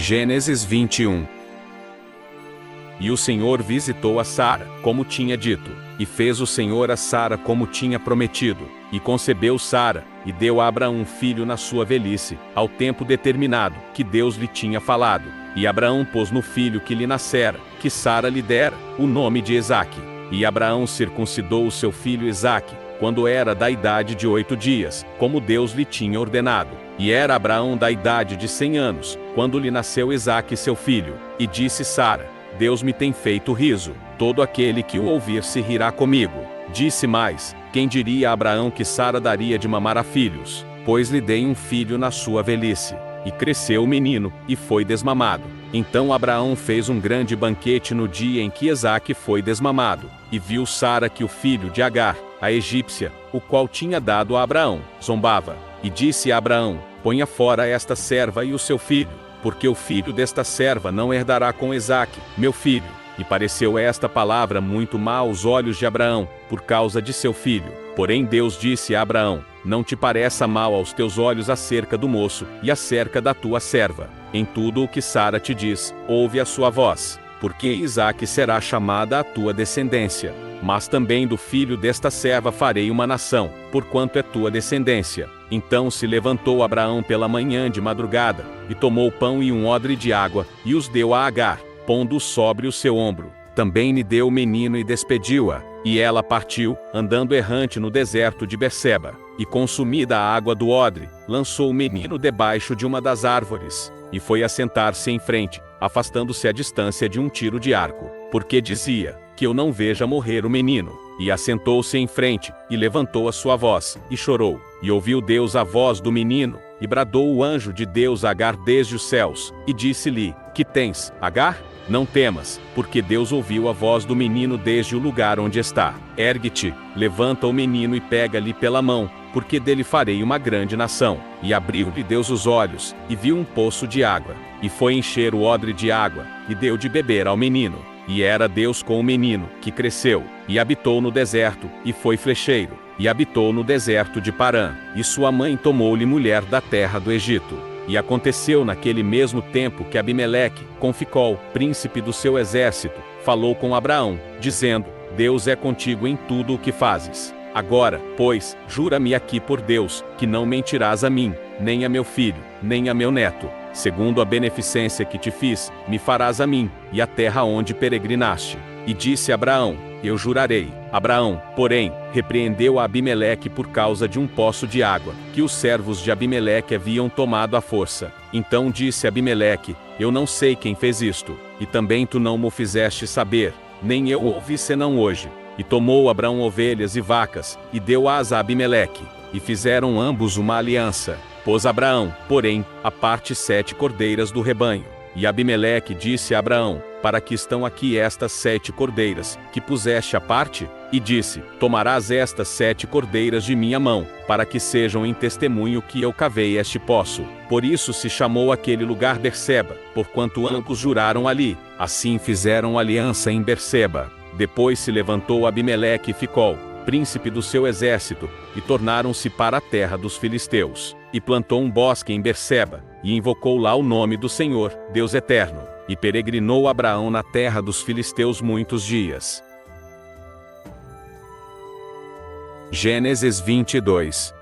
Gênesis 21. E o Senhor visitou a Sara, como tinha dito, e fez o Senhor a Sara como tinha prometido, e concebeu Sara, e deu a Abraão um filho na sua velhice, ao tempo determinado, que Deus lhe tinha falado. E Abraão pôs no filho que lhe nascera, que Sara lhe dera, o nome de Isaque. E Abraão circuncidou o seu filho Isaque, quando era da idade de 8 dias, como Deus lhe tinha ordenado. E era Abraão da idade de 100 anos, quando lhe nasceu Isaque seu filho. E disse Sara: Deus me tem feito riso, todo aquele que o ouvir se rirá comigo. Disse mais: quem diria a Abraão que Sara daria de mamar a filhos? Pois lhe dei um filho na sua velhice. E cresceu o menino, e foi desmamado. Então Abraão fez um grande banquete no dia em que Isaque foi desmamado. E viu Sara que o filho de Agar, a egípcia, o qual tinha dado a Abraão, zombava. E disse a Abraão: ponha fora esta serva e o seu filho, porque o filho desta serva não herdará com Isaque, meu filho. E pareceu esta palavra muito má aos olhos de Abraão, por causa de seu filho. Porém Deus disse a Abraão: não te pareça mal aos teus olhos acerca do moço, e acerca da tua serva. Em tudo o que Sara te diz, ouve a sua voz, porque Isaque será chamada a tua descendência. Mas também do filho desta serva farei uma nação, porquanto é tua descendência. Então se levantou Abraão pela manhã de madrugada, e tomou pão e um odre de água, e os deu a Agar, pondo-o sobre o seu ombro. Também lhe deu o menino e despediu-a, e ela partiu, andando errante no deserto de Berseba. E consumida a água do odre, lançou o menino debaixo de uma das árvores, e foi assentar-se em frente, afastando-se à distância de um tiro de arco, porque dizia: que eu não veja morrer o menino. E assentou-se em frente, e levantou a sua voz, e chorou. E ouviu Deus a voz do menino, e bradou o anjo de Deus a Agar desde os céus, e disse-lhe: que tens, Agar? Não temas, porque Deus ouviu a voz do menino desde o lugar onde está. Ergue-te, levanta o menino e pega-lhe pela mão, porque dele farei uma grande nação. E abriu-lhe Deus os olhos, e viu um poço de água, e foi encher o odre de água, e deu de beber ao menino. E era Deus com o menino, que cresceu, e habitou no deserto, e foi flecheiro, e habitou no deserto de Parã. E sua mãe tomou-lhe mulher da terra do Egito. E aconteceu naquele mesmo tempo que Abimeleque, com Ficol, príncipe do seu exército, falou com Abraão, dizendo: Deus é contigo em tudo o que fazes. Agora, pois, jura-me aqui por Deus, que não mentirás a mim, nem a meu filho, nem a meu neto. Segundo a beneficência que te fiz, me farás a mim, e a terra onde peregrinaste. E disse Abraão: eu jurarei. Abraão, porém, repreendeu a Abimeleque por causa de um poço de água, que os servos de Abimeleque haviam tomado à força. Então disse Abimeleque: eu não sei quem fez isto, e também tu não mo fizeste saber, nem eu ouvi senão hoje. E tomou Abraão ovelhas e vacas, e deu-as a Abimeleque, e fizeram ambos uma aliança. Pôs Abraão, porém, à parte 7 cordeiras do rebanho. E Abimeleque disse a Abraão: para que estão aqui estas 7 cordeiras, que puseste à parte? E disse: tomarás estas 7 cordeiras de minha mão, para que sejam em testemunho que eu cavei este poço. Por isso se chamou aquele lugar Berseba, porquanto ambos juraram ali. Assim fizeram aliança em Berseba. Depois se levantou Abimeleque e Ficol, príncipe do seu exército, e tornaram-se para a terra dos filisteus. E plantou um bosque em Berseba, e invocou lá o nome do Senhor, Deus eterno. E peregrinou Abraão na terra dos filisteus muitos dias. Gênesis 22.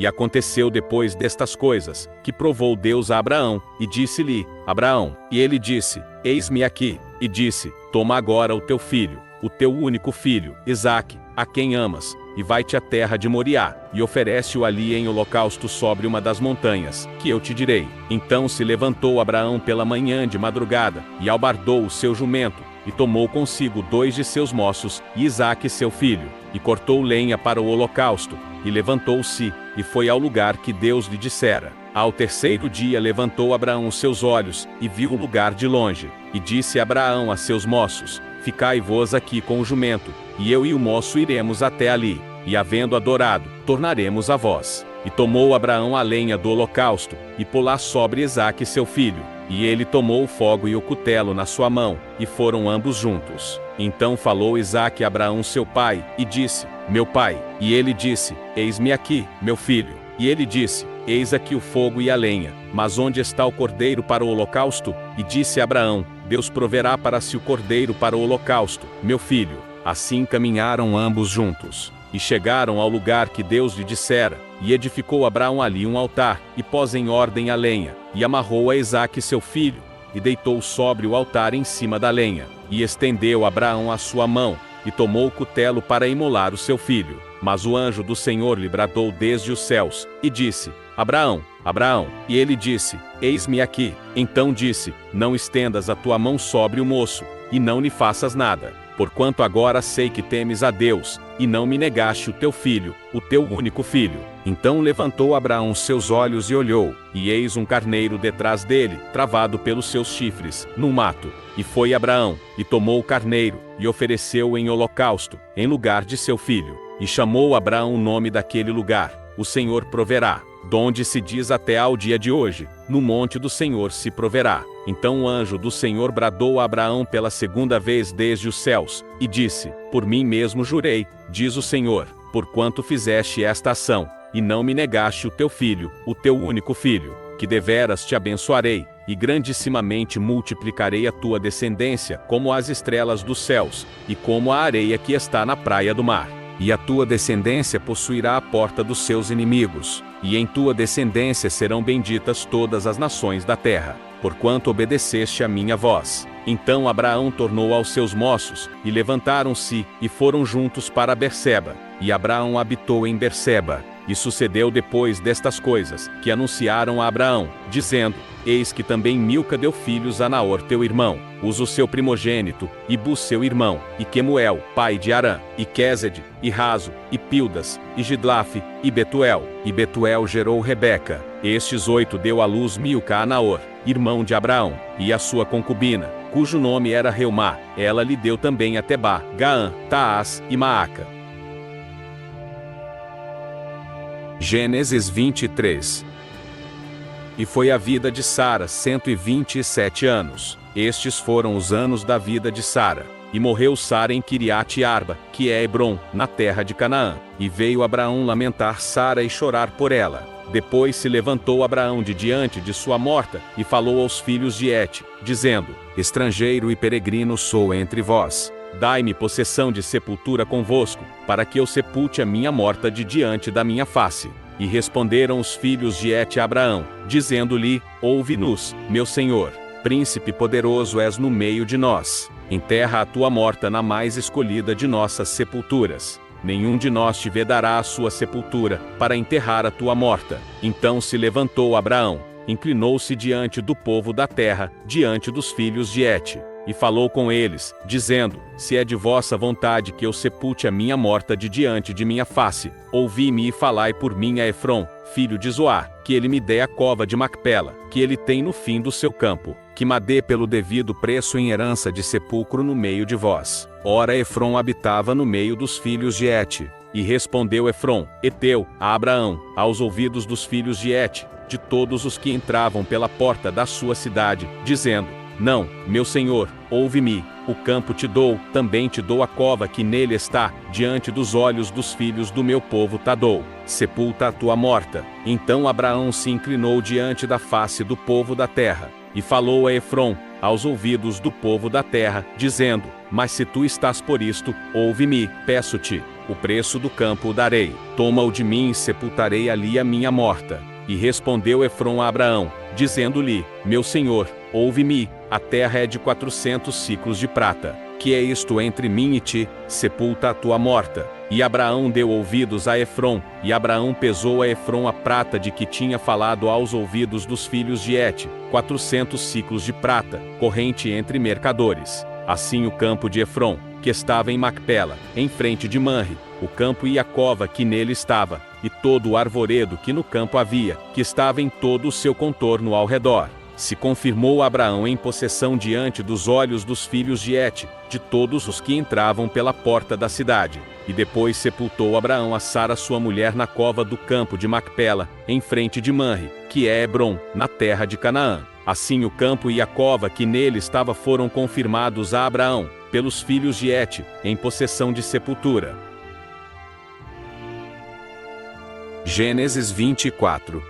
E aconteceu depois destas coisas, que provou Deus a Abraão, e disse-lhe: Abraão. E ele disse: eis-me aqui. E disse: toma agora o teu filho, o teu único filho, Isaque, a quem amas, e vai-te à terra de Moriá, e oferece-o ali em holocausto sobre uma das montanhas, que eu te direi. Então se levantou Abraão pela manhã de madrugada, e albardou o seu jumento, e tomou consigo 2 de seus moços, e Isaque seu filho, e cortou lenha para o holocausto, e levantou-se, e foi ao lugar que Deus lhe dissera. Ao terceiro dia levantou Abraão os seus olhos, e viu o lugar de longe. E disse Abraão a seus moços: ficai-vos aqui com o jumento, e eu e o moço iremos até ali, e havendo adorado, tornaremos a vós. E tomou Abraão a lenha do holocausto, e pô-la sobre Isaque seu filho. E ele tomou o fogo e o cutelo na sua mão, e foram ambos juntos. Então falou Isaque a Abraão seu pai, e disse: meu pai. E ele disse: eis-me aqui, meu filho. E ele disse: Eis aqui o fogo e a lenha, mas onde está o cordeiro para o holocausto? E disse Abraão: Deus proverá para si o cordeiro para o holocausto, meu filho. Assim caminharam ambos juntos, e chegaram ao lugar que Deus lhe dissera, e edificou Abraão ali um altar, e pôs em ordem a lenha, e amarrou a Isaque seu filho, e deitou sobre o altar em cima da lenha, e estendeu Abraão a sua mão, e tomou o cutelo para imolar o seu filho. Mas o anjo do Senhor lhe bradou desde os céus, e disse: Abraão, Abraão. E ele disse: Eis-me aqui. Então disse: Não estendas a tua mão sobre o moço, e não lhe faças nada, porquanto agora sei que temes a Deus, e não me negaste o teu filho, o teu único filho. Então levantou Abraão seus olhos e olhou, e eis um carneiro detrás dele, travado pelos seus chifres, no mato. E foi Abraão, e tomou o carneiro, e ofereceu-o em holocausto, em lugar de seu filho. E chamou Abraão o nome daquele lugar: O Senhor proverá. Donde se diz até ao dia de hoje: No monte do Senhor se proverá. Então o anjo do Senhor bradou a Abraão pela segunda vez desde os céus, e disse: Por mim mesmo jurei, diz o Senhor, porquanto fizeste esta ação, e não me negaste o teu filho, o teu único filho, que deveras te abençoarei, e grandissimamente multiplicarei a tua descendência como as estrelas dos céus, e como a areia que está na praia do mar. E a tua descendência possuirá a porta dos seus inimigos, e em tua descendência serão benditas todas as nações da terra, porquanto obedeceste a minha voz. Então Abraão tornou aos seus moços, e levantaram-se, e foram juntos para Berseba. E Abraão habitou em Berseba. E sucedeu depois destas coisas, que anunciaram a Abraão, dizendo: Eis que também Milca deu filhos a Naor teu irmão, Uz o seu primogênito, e Bus seu irmão, e Quemuel, pai de Arã, e Quésede, e Razo, e Pildas, e Gidlafe, e Betuel. E Betuel gerou Rebeca. Estes 8 deu à luz Milca a Naor, irmão de Abraão, e a sua concubina, cujo nome era Reumá. Ela lhe deu também a Tebá, Gaã, Taás e Maaca. Gênesis 23. E foi a vida de Sara 127 anos. Estes foram os anos da vida de Sara. E morreu Sara em Quiriate Arba, que é Hebrom, na terra de Canaã. E veio Abraão lamentar Sara e chorar por ela. Depois se levantou Abraão de diante de sua morta, e falou aos filhos de Et, dizendo: Estrangeiro e peregrino sou entre vós. Dai-me possessão de sepultura convosco, para que eu sepulte a minha morta de diante da minha face. E responderam os filhos de Et a Abraão, dizendo-lhe: Ouve-nos, meu senhor, príncipe poderoso és no meio de nós. Enterra a tua morta na mais escolhida de nossas sepulturas. Nenhum de nós te vedará a sua sepultura, para enterrar a tua morta. Então se levantou Abraão, inclinou-se diante do povo da terra, diante dos filhos de Et, e falou com eles, dizendo: Se é de vossa vontade que eu sepulte a minha morta de diante de minha face, ouvi-me e falai por mim a Efrom, filho de Zoar, que ele me dê a cova de Macpela, que ele tem no fim do seu campo, que me dê pelo devido preço em herança de sepulcro no meio de vós. Ora Efrom habitava no meio dos filhos de Et. E respondeu Efrom, Eteu, a Abraão, aos ouvidos dos filhos de Et, de todos os que entravam pela porta da sua cidade, dizendo: Não, meu senhor, ouve-me, o campo te dou, também te dou a cova que nele está, diante dos olhos dos filhos do meu povo te dou. Sepulta a tua morta. Então Abraão se inclinou diante da face do povo da terra, e falou a Efrom, aos ouvidos do povo da terra, dizendo: Mas se tu estás por isto, ouve-me, peço-te, o preço do campo o darei. Toma-o de mim e sepultarei ali a minha morta. E respondeu Efrom a Abraão, dizendo-lhe: Meu senhor, ouve-me, a terra é de 400 siclos de prata. Que é isto entre mim e ti? Sepulta a tua morta. E Abraão deu ouvidos a Efrom, e Abraão pesou a Efrom a prata de que tinha falado aos ouvidos dos filhos de Et, 400 siclos de prata, corrente entre mercadores. Assim o campo de Efrom, que estava em Macpela, em frente de Manre, o campo e a cova que nele estava, e todo o arvoredo que no campo havia, que estava em todo o seu contorno ao redor, se confirmou Abraão em possessão diante dos olhos dos filhos de Et, de todos os que entravam pela porta da cidade. E depois sepultou Abraão a Sara sua mulher na cova do campo de Macpela, em frente de Manre, que é Hebrom, na terra de Canaã. Assim o campo e a cova que nele estava foram confirmados a Abraão, pelos filhos de Et, em possessão de sepultura. Gênesis 24.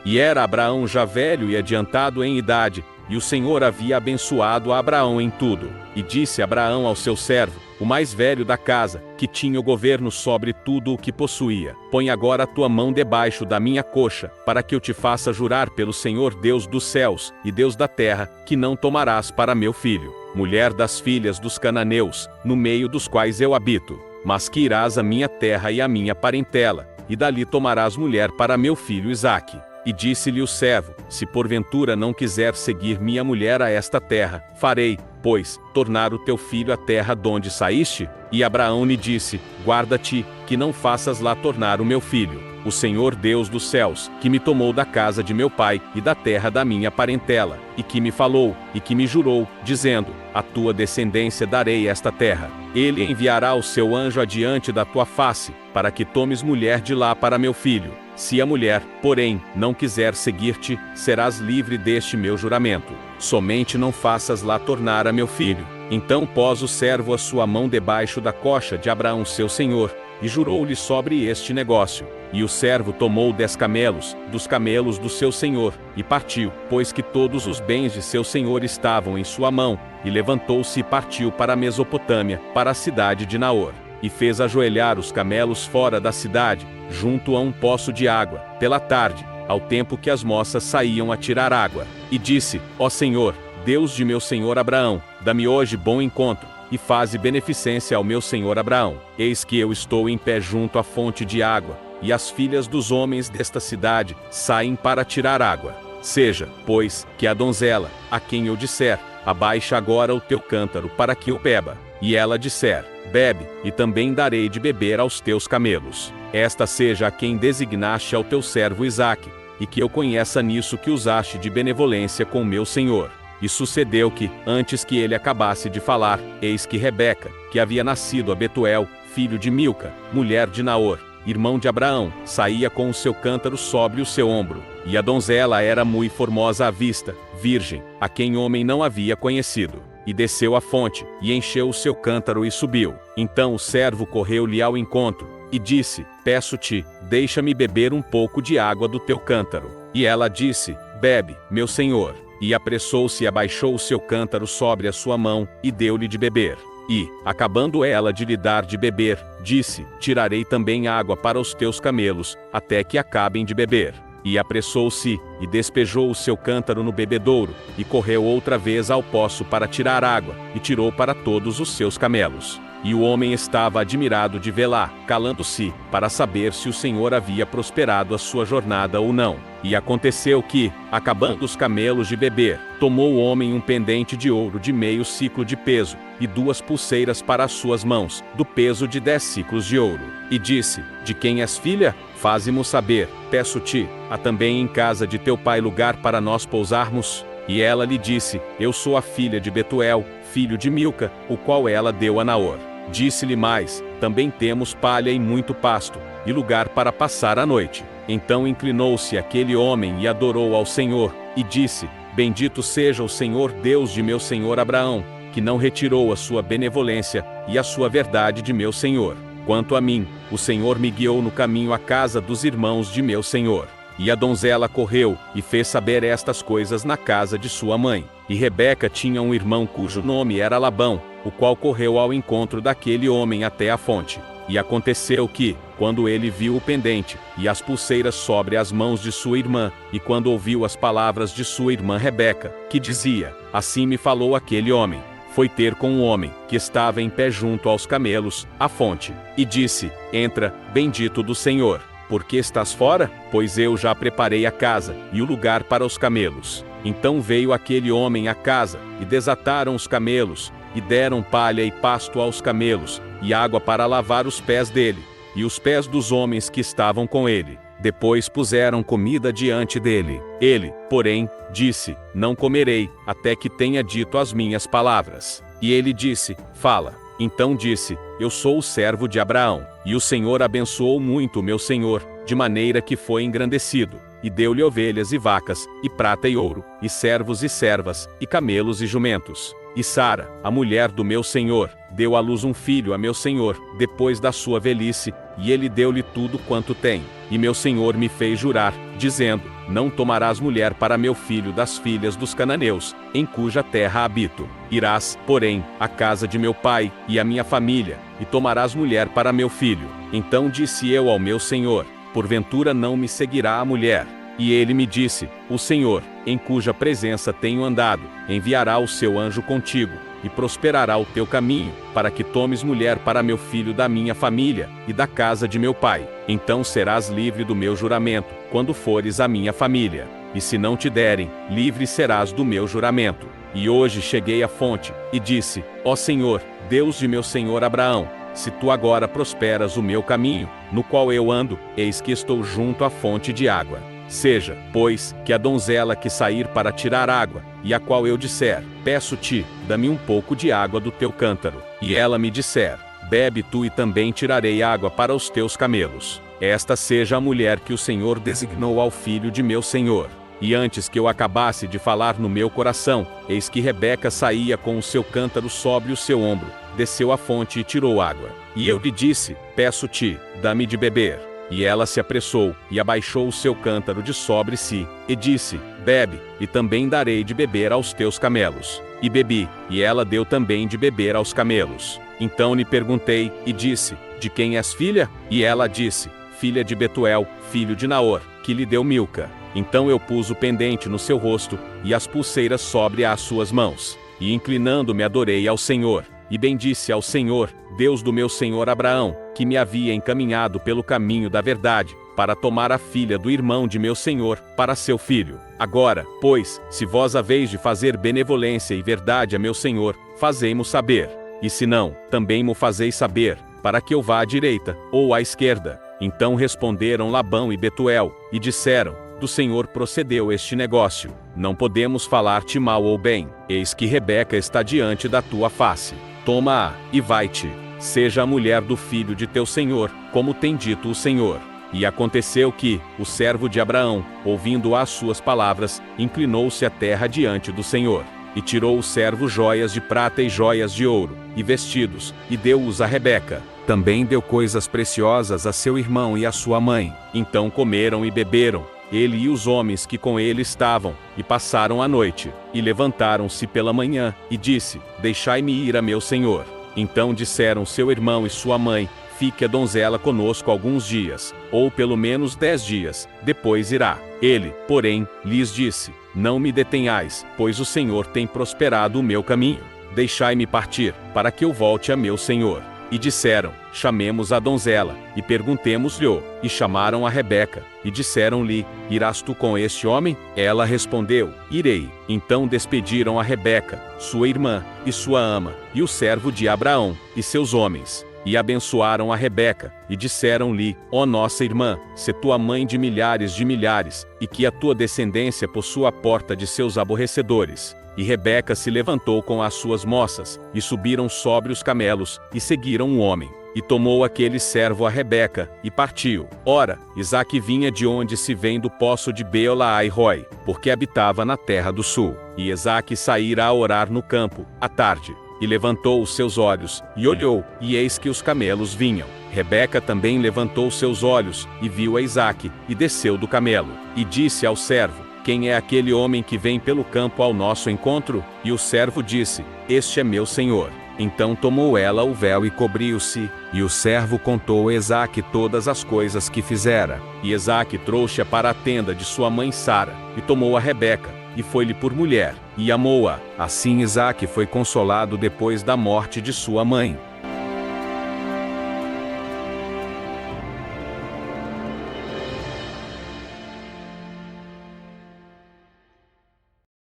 E era Abraão já velho e adiantado em idade, e o Senhor havia abençoado a Abraão em tudo. E disse Abraão ao seu servo, o mais velho da casa, que tinha o governo sobre tudo o que possuía: põe agora a tua mão debaixo da minha coxa, para que eu te faça jurar pelo Senhor Deus dos céus e Deus da terra, que não tomarás para meu filho mulher das filhas dos cananeus, no meio dos quais eu habito, mas que irás à minha terra e à minha parentela, e dali tomarás mulher para meu filho Isaque. E disse-lhe o servo: se porventura não quiser seguir minha mulher a esta terra, farei, pois, tornar o teu filho à terra donde saíste? E Abraão lhe disse: guarda-te, que não faças lá tornar o meu filho, o Senhor Deus dos céus, que me tomou da casa de meu pai e da terra da minha parentela, e que me falou, e que me jurou, dizendo: à tua descendência darei esta terra. Ele enviará o seu anjo adiante da tua face, para que tomes mulher de lá para meu filho. Se a mulher, porém, não quiser seguir-te, serás livre deste meu juramento. Somente não faças lá tornar a meu filho. Então pôs o servo a sua mão debaixo da coxa de Abraão seu senhor, e jurou-lhe sobre este negócio. E o servo tomou 10 camelos, dos camelos do seu senhor, e partiu, pois que todos os bens de seu senhor estavam em sua mão, e levantou-se e partiu para a Mesopotâmia, para a cidade de Naor. E fez ajoelhar os camelos fora da cidade, junto a um poço de água, pela tarde, ao tempo que as moças saíam a tirar água. E disse: ó Senhor, Deus de meu senhor Abraão, dá-me hoje bom encontro, e faze beneficência ao meu senhor Abraão. Eis que eu estou em pé junto à fonte de água, e as filhas dos homens desta cidade saem para tirar água. Seja, pois, que a donzela, a quem eu disser: abaixa agora o teu cântaro para que eu beba, e ela disser: bebe, e também darei de beber aos teus camelos. Esta seja a quem designaste ao teu servo Isaque, e que eu conheça nisso que usaste de benevolência com meu senhor. E sucedeu que, antes que ele acabasse de falar, eis que Rebeca, que havia nascido a Betuel, filho de Milca, mulher de Naor, irmão de Abraão, saía com o seu cântaro sobre o seu ombro. E a donzela era muito formosa à vista, virgem, a quem homem não havia conhecido. E desceu à fonte, e encheu o seu cântaro e subiu. Então o servo correu-lhe ao encontro, e disse: peço-te, deixa-me beber um pouco de água do teu cântaro. E ela disse: bebe, meu senhor. E apressou-se e abaixou o seu cântaro sobre a sua mão, e deu-lhe de beber. E, acabando ela de lhe dar de beber, disse: tirarei também água para os teus camelos, até que acabem de beber. E apressou-se, e despejou o seu cântaro no bebedouro, e correu outra vez ao poço para tirar água, e tirou para todos os seus camelos. E o homem estava admirado de vê-la, calando-se, para saber se o Senhor havia prosperado a sua jornada ou não. E aconteceu que, acabando os camelos de beber, tomou o homem um pendente de ouro de meio siclo de peso, e 2 pulseiras para as suas mãos, do peso de 10 siclos de ouro. E disse: de quem és filha? Faze-mo saber, peço-te, há também em casa de teu pai lugar para nós pousarmos? E ela lhe disse: eu sou a filha de Betuel, filho de Milca, o qual ela deu a Naor. Disse-lhe mais: também temos palha e muito pasto, e lugar para passar a noite. Então inclinou-se aquele homem e adorou ao Senhor, e disse: bendito seja o Senhor Deus de meu senhor Abraão, que não retirou a sua benevolência e a sua verdade de meu senhor. Quanto a mim, o Senhor me guiou no caminho à casa dos irmãos de meu senhor. E a donzela correu, e fez saber estas coisas na casa de sua mãe. E Rebeca tinha um irmão cujo nome era Labão, o qual correu ao encontro daquele homem até a fonte. E aconteceu que, quando ele viu o pendente, e as pulseiras sobre as mãos de sua irmã, e quando ouviu as palavras de sua irmã Rebeca, que dizia: assim me falou aquele homem, foi ter com um homem, que estava em pé junto aos camelos, à fonte. E disse: entra, bendito do Senhor. Por que estás fora? Pois eu já preparei a casa, e o lugar para os camelos. Então veio aquele homem à casa, e desataram os camelos, e deram palha e pasto aos camelos, e água para lavar os pés dele, e os pés dos homens que estavam com ele. Depois puseram comida diante dele. Ele, porém, disse: não comerei, até que tenha dito as minhas palavras. E ele disse: fala. Então disse: eu sou o servo de Abraão, e o Senhor abençoou muito o meu senhor, de maneira que foi engrandecido, e deu-lhe ovelhas e vacas, e prata e ouro, e servos e servas, e camelos e jumentos. E Sara, a mulher do meu senhor, deu à luz um filho a meu senhor, depois da sua velhice, e ele deu-lhe tudo quanto tem. E meu senhor me fez jurar, dizendo: não tomarás mulher para meu filho das filhas dos cananeus, em cuja terra habito. Irás, porém, à casa de meu pai, e à minha família, e tomarás mulher para meu filho. Então disse eu ao meu senhor: porventura não me seguirá a mulher? E ele me disse: o Senhor, em cuja presença tenho andado, enviará o seu anjo contigo, e prosperará o teu caminho, para que tomes mulher para meu filho da minha família, e da casa de meu pai. Então serás livre do meu juramento, quando fores à minha família. E se não te derem, livre serás do meu juramento. E hoje cheguei à fonte, e disse: ó Senhor, Deus de meu senhor Abraão, se tu agora prosperas o meu caminho, no qual eu ando, eis que estou junto à fonte de água. Seja, pois, que a donzela que sair para tirar água, e a qual eu disser: peço-te, dá-me um pouco de água do teu cântaro, e ela me disser: bebe tu, e também tirarei água para os teus camelos. Esta seja a mulher que o Senhor designou ao filho de meu senhor. E antes que eu acabasse de falar no meu coração, eis que Rebeca saía com o seu cântaro sobre o seu ombro, desceu à fonte e tirou água. E eu lhe disse: peço-te, dá-me de beber. E ela se apressou, e abaixou o seu cântaro de sobre si, e disse: bebe, e também darei de beber aos teus camelos. E bebi, e ela deu também de beber aos camelos. Então lhe perguntei, e disse: de quem és filha? E ela disse: filha de Betuel, filho de Naor, que lhe deu Milca. Então eu pus o pendente no seu rosto, e as pulseiras sobre as suas mãos. E inclinando-me adorei ao Senhor. E bendisse ao Senhor, Deus do meu senhor Abraão, que me havia encaminhado pelo caminho da verdade, para tomar a filha do irmão de meu senhor, para seu filho. Agora, pois, se vós haveis de fazer benevolência e verdade a meu senhor, fazei-mo saber. E se não, também mo fazeis saber, para que eu vá à direita, ou à esquerda. Então responderam Labão e Betuel, e disseram: do Senhor procedeu este negócio. Não podemos falar-te mal ou bem, eis que Rebeca está diante da tua face. Toma-a, e vai-te. Seja a mulher do filho de teu senhor, como tem dito o Senhor. E aconteceu que, o servo de Abraão, ouvindo as suas palavras, inclinou-se à terra diante do Senhor. E tirou o servo joias de prata e joias de ouro, e vestidos, e deu-os a Rebeca. Também deu coisas preciosas a seu irmão e a sua mãe. Então comeram e beberam, ele e os homens que com ele estavam, e passaram a noite. E levantaram-se pela manhã, e disse: deixai-me ir a meu senhor. Então disseram seu irmão e sua mãe: fique a donzela conosco alguns dias, ou pelo menos 10 dias, depois irá. Ele, porém, lhes disse: não me detenhais, pois o Senhor tem prosperado o meu caminho. Deixai-me partir, para que eu volte a meu senhor. E disseram: chamemos a donzela, e perguntemos-lhe. E chamaram a Rebeca, e disseram-lhe: irás tu com este homem? Ela respondeu: irei. Então despediram a Rebeca, sua irmã, e sua ama, e o servo de Abraão, e seus homens. E abençoaram a Rebeca, e disseram-lhe: ó nossa irmã, se tua mãe de milhares, e que a tua descendência possua a porta de seus aborrecedores. E Rebeca se levantou com as suas moças, e subiram sobre os camelos, e seguiram o homem. E tomou aquele servo a Rebeca, e partiu. Ora, Isaque vinha de onde se vem do poço de Beolai-roi, porque habitava na terra do sul. E Isaque saíra a orar no campo, à tarde. E levantou os seus olhos, e olhou, e eis que os camelos vinham. Rebeca também levantou seus olhos, e viu a Isaque, e desceu do camelo. E disse ao servo: quem é aquele homem que vem pelo campo ao nosso encontro? E o servo disse: este é meu senhor. Então tomou ela o véu e cobriu-se, e o servo contou a Isaque todas as coisas que fizera. E Isaque trouxe-a para a tenda de sua mãe Sara, e tomou a Rebeca, e foi-lhe por mulher, e amou-a. Assim Isaque foi consolado depois da morte de sua mãe.